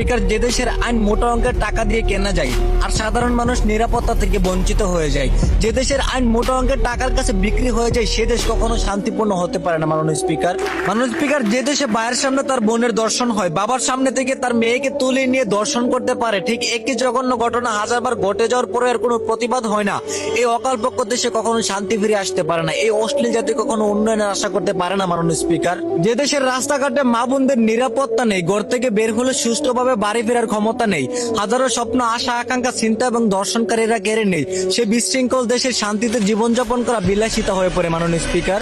Speaker, যে দেশের আইন মোটা অঙ্কের টাকা দিয়ে কেনা যায় আর সাধারণ মানুষ নিরাপত্তা থেকে বঞ্চিত হয়ে যায়, যে দেশের আইন মোটা অঙ্কের টাকার কাছে বিক্রি হয়ে যায়, সে দেশ কখনো শান্তিপূর্ণ হতে পারে না। মাননীয় স্পিকার, যে দেশে ভাইয়ের সামনে তার বোনের দর্শন হয়, বাবার সামনে থেকে তার মেয়েকে তুলে নিয়ে দর্শন করতে পারে, ঠিক একই জঘন্য ঘটনা হাজারবার ঘটে যাওয়ার পরে আর কোনো প্রতিবাদ হয় না, এই অকালপক্ষ দেশে কখনো শান্তি ফিরে আসতে পারে না। এই অশ্লীল জাতি কখনো উন্নয়নের আশা করতে পারে না। মাননীয় স্পিকার, যে দেশের রাস্তাঘাটে মা বোনদের নিরাপত্তা নেই, ঘর থেকে বের হলে সুষ্ঠুভাবে বাড়ি ফেরার ক্ষমতা নেই, হাজারো স্বপ্ন, আশা, আকাঙ্ক্ষা, চিন্তা এবং দর্শনকারীরা কেড়ে নেই, সে বিশৃঙ্খল দেশের শান্তিতে জীবনযাপন করা বিলাসিতা হয়ে পড়ে। মাননীয় স্পিকার,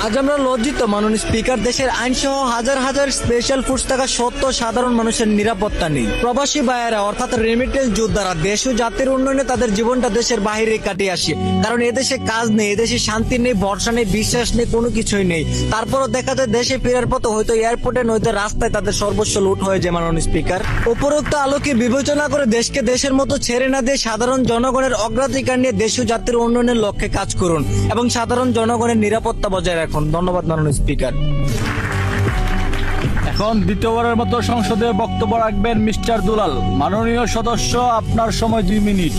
আজ আমরা লজ্জিত। মাননীয় স্পিকার, দেশের আইন সহ হাজার হাজার স্পেশাল ফোর্স থাকা সত্ত্বেও সাধারণ মানুষের নিরাপত্তা নেই। প্রবাসী ভাইয়েরা অর্থাৎ রেমিটেন্স যোদ্ধারা দেশ ও জাতির উন্নয়নে তাদের জীবনটা দেশের বাইরে কাটিয়ে আসে, কারণ এদেশে কাজ নেই, এদেশে শান্তি নেই, ভরসা নেই, বিশ্বাস নেই, কোনো কিছুই নেই। তারপরও দেখা যায় দেশে ফেরার পথে হয়তো এয়ারপোর্টে নয়তো রাস্তায় তাদের সর্বস্ব লুট হয়ে যায়। মাননীয় স্পিকার, উপরোক্ত আলোকে বিবেচনা করে দেশকে দেশের মতো ছেড়ে না দিয়ে সাধারণ জনগণের অগ্রাধিকার নিয়ে দেশ ও জাতির উন্নয়নের লক্ষ্যে কাজ করুন এবং সাধারণ জনগণের নিরাপত্তা বজায় রাখুন। ধন্যবাদ মাননীয় স্পিকার। এখন দ্বিতীয়বারের মতো সংসদে বক্তব্য রাখবেন মিস্টার দুলাল। মাননীয় সদস্য, আপনার সময় 2 মিনিট।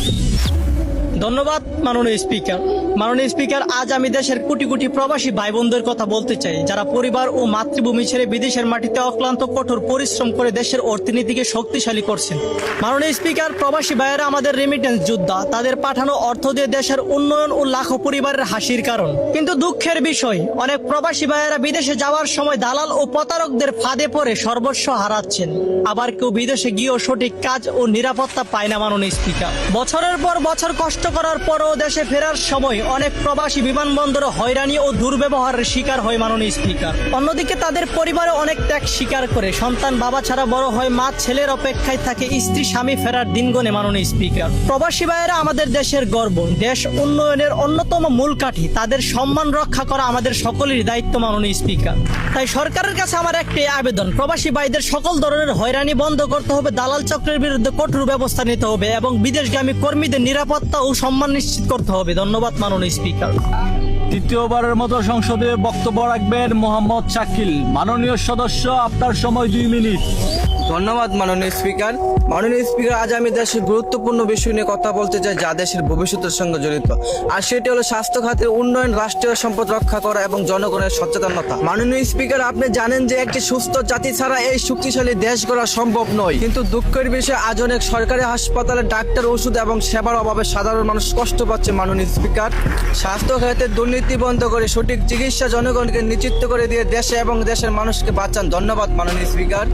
ধন্যবাদ মাননীয় স্পিকার। মাননীয় স্পিকার, আজ আমি দেশের কোটি কোটি প্রবাসী ভাই বোনদের কথা বলতে চাই, যারা পরিবার ও মাতৃভূমি ছেড়ে বিদেশের মাটিতে অক্লান্ত কঠোর পরিশ্রম করে দেশের অর্থনীতিকে শক্তিশালী করছেন। মাননীয় স্পিকার, প্রবাসী ভাইয়েরা আমাদের রেমিটেন্স যোদ্ধা, তাদের পাঠানো অর্থ দিয়ে দেশের উন্নয়ন ও লাখো পরিবারের হাসির কারণ। কিন্তু দুঃখের বিষয়, অনেক প্রবাসী ভাইয়েরা বিদেশে যাওয়ার সময় দালাল ও প্রতারকদের ফাঁদে পড়ে সর্বস্ব হারাচ্ছেন, আবার কেউ বিদেশে গিয়েও সঠিক কাজ ও নিরাপত্তা পায় না। মাননীয় স্পিকার, বছরের পর বছর কষ্ট করার পরও দেশে ফেরার সময় অনেক প্রবাসী বিমানবন্দরে হয়রানি ও দুর্ব্যবহারের শিকার হয়। মাননীয় স্পিকার, অন্যদিকে তাদের পরিবারে অনেক ত্যাগ স্বীকার করে সন্তান বাবা ছাড়া বড় হয়, মা ছেলের অপেক্ষায় থাকে, স্ত্রী স্বামী ফেরার দিন গণে। মাননীয় স্পিকার, প্রবাসী ভাইয়েরা আমাদের দেশের গর্ব, দেশ উন্নয়নের অন্যতম মূল কাঠি, তাদের সম্মান রক্ষা করা আমাদের সকলেরই দায়িত্ব। মাননীয় স্পিকার, তাই সরকারের কাছে আমার একটি আবেদন, প্রবাসী ভাইদের সকল ধরনের হয়রানি বন্ধ করতে হবে, দালাল চক্রের বিরুদ্ধে কঠোর ব্যবস্থা নিতে হবে এবং বিদেশগামী কর্মীদের নিরাপত্তা ও সম্মান নিশ্চিত করতে হবে। ধন্যবাদ মাননীয় স্পিকার। তৃতীয়বারের মতো সংসদে বক্তব্য রাখবেন মোহাম্মদ শাকিল। মাননীয় সদস্য, আপনার সময় 2 মিনিট। ধন্যবাদ মাননীয় স্পিকার। মাননীয় স্পিকার, আজ আমি দেশের গুরুত্বপূর্ণ বিষয় নিয়ে কথা বলতে চাই, যা দেশের ভবিষ্যতের সঙ্গে জড়িত, আর সেটি হলো স্বাস্থ্য খাতের উন্নয়ন, রাষ্ট্রীয় সম্পদ রক্ষা করা এবং জনগণের সচেতনতা। মাননীয় স্পিকার, আপনি জানেন যে একটি সুস্থ জাতি ছাড়া এই শক্তিশালী দেশ গড়া সম্ভব নয়, কিন্তু দুঃখের বিষয় আজ অনেক সরকারি হাসপাতালে ডাক্তার, ওষুধ এবং সেবার অভাবে সাধারণ মানুষ কষ্ট পাচ্ছে। মাননীয় স্পিকার, স্বাস্থ্য খাতে দুর্নীতি বন্ধ করে সঠিক চিকিৎসা জনগণকে নিশ্চিত করে দিয়ে দেশে এবং দেশের মানুষকে বাঁচান। ধন্যবাদ মাননীয় স্পিকার।